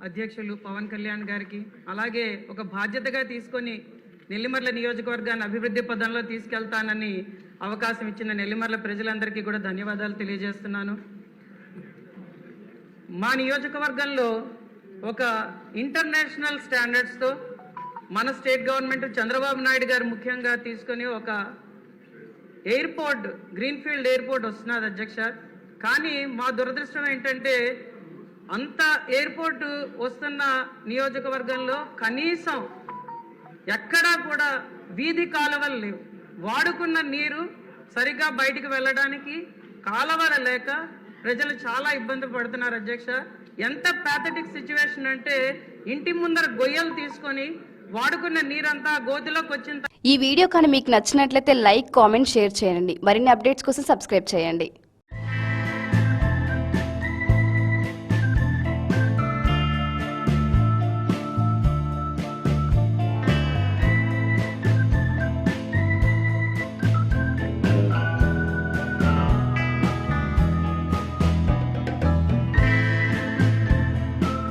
అధ్యక్షులు పవన్ కళ్యాణ్ గారికి, అలాగే ఒక బాధ్యతగా తీసుకొని నెల్లిమర్ల నియోజకవర్గాన్ని అభివృద్ధి పదంలో తీసుకెళ్తానని అవకాశం ఇచ్చిన నెల్లిమర్ల ప్రజలందరికీ కూడా ధన్యవాదాలు తెలియజేస్తున్నాను. మా నియోజకవర్గంలో ఒక ఇంటర్నేషనల్ స్టాండర్డ్స్తో మన స్టేట్ గవర్నమెంట్ చంద్రబాబు నాయుడు గారు ముఖ్యంగా తీసుకొని ఒక ఎయిర్పోర్ట్, గ్రీన్ఫీల్డ్ ఎయిర్పోర్ట్ వస్తున్నది అధ్యక్ష. కానీ మా దురదృష్టం ఏంటంటే అంత ఎయిర్పోర్ట్ వస్తున్న నియోజకవర్గంలో కనీసం ఎక్కడా కూడా వీధి కాలువలు లేవు. వాడుకున్న నీరు సరిగ్గా బయటికి వెళ్ళడానికి కాలువలు లేక ప్రజలు చాలా ఇబ్బంది పడుతున్నారు అధ్యక్ష. ఎంత ప్యాథటిక్ సిచ్యువేషన్ అంటే ఇంటి ముందర గొయ్యలు తీసుకొని వాడుకున్న నీరంతా గోతిలోకి వచ్చిన. ఈ వీడియో కానీ మీకు నచ్చినట్లయితే లైక్, కామెంట్, షేర్ చేయండి. మరిన్ని అప్డేట్స్ కోసం సబ్స్క్రైబ్ చేయండి.